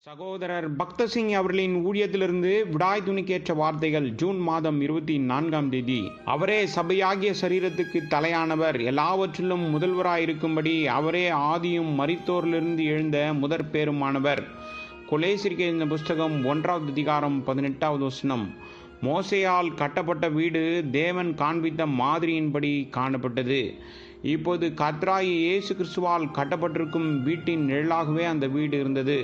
சகோதரர் பக்தசிங் அவர்களின் ஊழியத்திலிருந்து விடாய் துணிக்கேற்ற வார்த்தைகள். ஜூன் மாதம் 24ஆம் தேதி. அவரே சபையாகிய சரீரத்துக்கு தலையானவர், எல்லாவற்றிலும் முதல்வராயிருக்கும்படி அவரே ஆதியும் மரித்தோரிலிருந்து எழுந்த முதற் பேருமானவர். கொலேசியருக்கு எழுதின புஸ்தகம் 1வது அதிகாரம் 18வது வசனம். மோசேயால் கட்டப்பட்ட வீடு தேவன் காண்பித்த மாதிரியின்படி காணப்பட்டது. இப்போது கர்த்தராகிய இயேசு கிறிஸ்துவால் கட்டப்பட்டிருக்கும் வீட்டின் நிழலாகவே அந்த வீடு இருந்தது.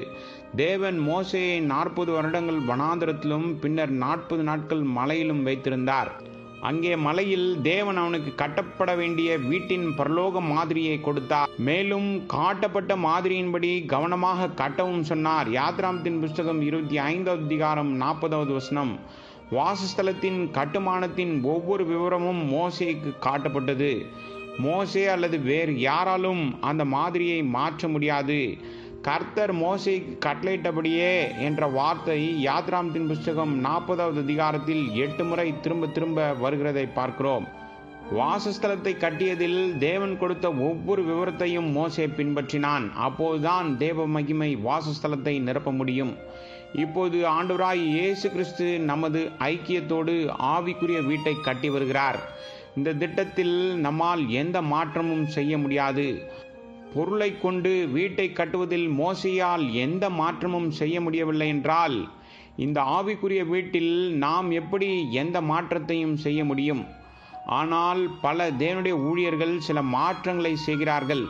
தேவன் மோசேயை 40 வருடங்கள் வனாந்தரத்திலும் பின்னர் 40 நாட்கள் மலையிலும் வைத்திருந்தார். அங்கே மலையில் தேவன் அவனுக்கு கட்டப்பட வேண்டிய வீட்டின் பரலோக மாதிரியை கொடுத்தார். மேலும் காட்டப்பட்ட மாதிரியின்படி கவனமாக கட்டவும் சொன்னார். யாத்ராமத்தின் புஸ்தகம் 25வது அதிகாரம் 40வது வசனம். வாசஸ்தலத்தின் கட்டுமானத்தின் ஒவ்வொரு விவரமும் மோசேக்கு காட்டப்பட்டது. மோசே அல்லது வேறு யாராலும் அந்த மாதிரியை மாற்ற முடியாது. கர்த்தர் மோசேக்கு கட்டளையிட்டபடியே என்ற வார்த்தை யாத்ராமத்தின் புஸ்தகம் 40வது அதிகாரத்தில் 8 முறை திரும்ப வருகிறதை பார்க்கிறோம். வாசஸ்தலத்தை கட்டியதில் தேவன் கொடுத்த ஒவ்வொரு விவரத்தையும் மோசே பின்பற்றினான். அப்போதுதான் தேவ மகிமை வாசஸ்தலத்தை நிரப்ப முடியும். இப்போது ஆண்டவராய் இயேசு கிறிஸ்து நமது ஐக்கியத்தோடு ஆவிக்குரிய வீட்டை கட்டி வருகிறார். இந்த திட்டத்தில் நம்மால் எந்த மாற்றமும் செய்ய முடியாது. பொருளை கொண்டு வீட்டை கட்டுவதில் மோசேயால் எந்த மாற்றமும் செய்ய முடியவில்லை என்றால், இந்த ஆவிக்குரிய வீட்டில் நாம் எப்படி எந்த மாற்றத்தையும் செய்ய முடியும்? ஆனால் பல தேவனுடைய ஊழியர்கள் சில மாற்றங்களை செய்கிறார்கள்.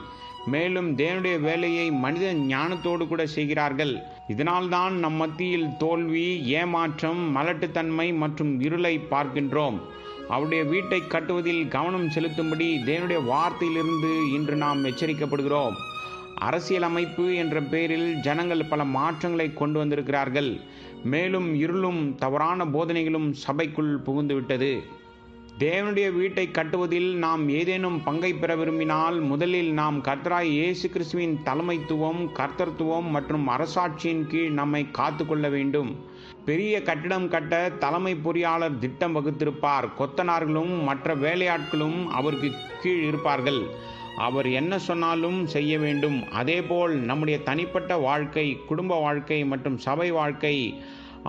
மேலும் தேவனுடைய வேலையை மனித ஞானத்தோடு கூட செய்கிறார்கள். இதனால்தான் நம் மத்தியில் தோல்வி, ஏமாற்றம், மலட்டுத்தன்மை மற்றும் இருளை பார்க்கின்றோம். அவருடைய வீட்டை கட்டுவதில் கவனம் செலுத்தும்படி தேவனுடைய வார்த்தையிலிருந்து இன்று நாம் எச்சரிக்கப்படுகிறோம். அரசியல் அமைப்பு என்ற பெயரில் ஜனங்கள் பல மாற்றங்களை கொண்டு வந்திருக்கிறார்கள். மேலும் இருளும் தவறான போதனைகளும் சபைக்குள் புகுந்துவிட்டது. தேவனுடைய வீட்டை கட்டுவதில் நாம் ஏதேனும் பங்கை பெற விரும்பினால் முதலில் நாம் கர்த்தராய் இயேசு கிறிஸ்துவின் தலைமைத்துவம், கர்த்தத்துவம் மற்றும் அரசாட்சியின் கீழ் நம்மை காத்து கொள்ள வேண்டும். பெரிய கட்டிடம் கட்ட தலைமை பொறியாளர் திட்டம் வகுத்திருப்பார். கொத்தனார்களும் மற்ற வேலையாட்களும் அவருக்கு கீழ் இருப்பார்கள். அவர் என்ன சொன்னாலும் செய்ய வேண்டும். அதேபோல் நம்முடைய தனிப்பட்ட வாழ்க்கை, குடும்ப வாழ்க்கை மற்றும் சபை வாழ்க்கை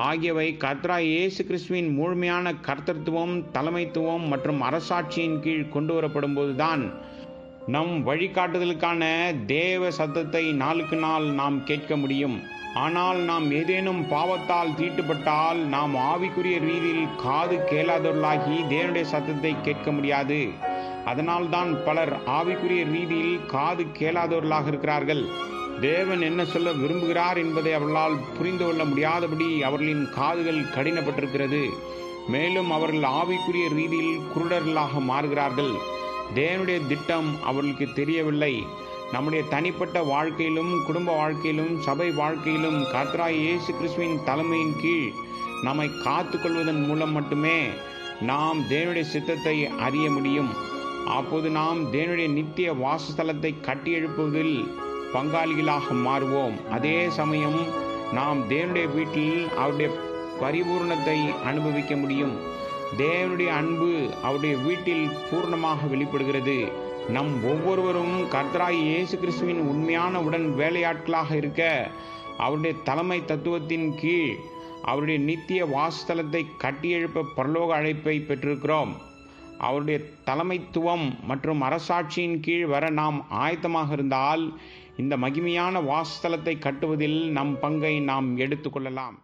ஆகியவை கர்த்தராய் இயேசு கிறிஸ்துவின் முழுமையான கர்த்தத்துவம், தலைமைத்துவம் மற்றும் அரசாட்சியின் கீழ் கொண்டு வரப்படும் போதுதான் நம் வழிகாட்டுதலுக்கான தேவ சத்தத்தை நாளுக்கு நாள் நாம் கேட்க முடியும். ஆனால் நாம் ஏதேனும் பாவத்தால் தீட்டுப்பட்டால் நாம் ஆவிக்குரிய ரீதியில் காது கேளாதவர்களாகி தேவனுடைய சத்தத்தை கேட்க முடியாது. அதனால்தான் பலர் ஆவிக்குரிய ரீதியில் காது கேளாதவர்களாக இருக்கிறார்கள். தேவன் என்ன சொல்ல விரும்புகிறார் என்பதை அவர்களால் புரிந்து கொள்ள முடியாதபடி அவர்களின் காதுகள் கடினப்பட்டிருக்கிறது. மேலும் அவர்கள் ஆவிக்குரிய ரீதியில் குருடர்களாக மாறுகிறார்கள். தேவனுடைய திட்டம் அவர்களுக்கு தெரியவில்லை. நம்முடைய தனிப்பட்ட வாழ்க்கையிலும், குடும்ப வாழ்க்கையிலும், சபை வாழ்க்கையிலும் கர்த்தராய் இயேசு கிறிஸ்துவின் தலைமையின் கீழ் நம்மை காத்து கொள்வதன் மூலம் மட்டுமே நாம் தேவனுடைய சித்தத்தை அறிய முடியும். அப்போது நாம் தேவனுடைய நித்திய வாசஸ்தலத்தை கட்டி எழுப்புவதில் பங்காளிகளாக மாறுவோம். அதே சமயம் நாம் தேவனுடைய வீட்டில் அவருடைய பரிபூர்ணத்தை அனுபவிக்க முடியும். தேவனுடைய அன்பு அவருடைய வீட்டில் பூர்ணமாக வெளிப்படுகிறது. நம் ஒவ்வொருவரும் கர்த்தராய் இயேசு கிறிஸ்துவின் உண்மையான உடன் வேலையாட்களாக இருக்க அவருடைய தலைமை தத்துவத்தின் கீழ் அவருடைய நித்திய வாசஸ்தலத்தை கட்டியெழுப்ப பரலோக அழைப்பை பெற்றிருக்கிறோம். அவருடைய தலைமைத்துவம் மற்றும் அரசாட்சியின் கீழ் வர நாம் ஆயத்தமாக இருந்தால் இந்த மகிமையான வாசஸ்தலத்தை கட்டுவதில் நம் பங்கை நாம் எடுத்துக்கொள்ளலாம்.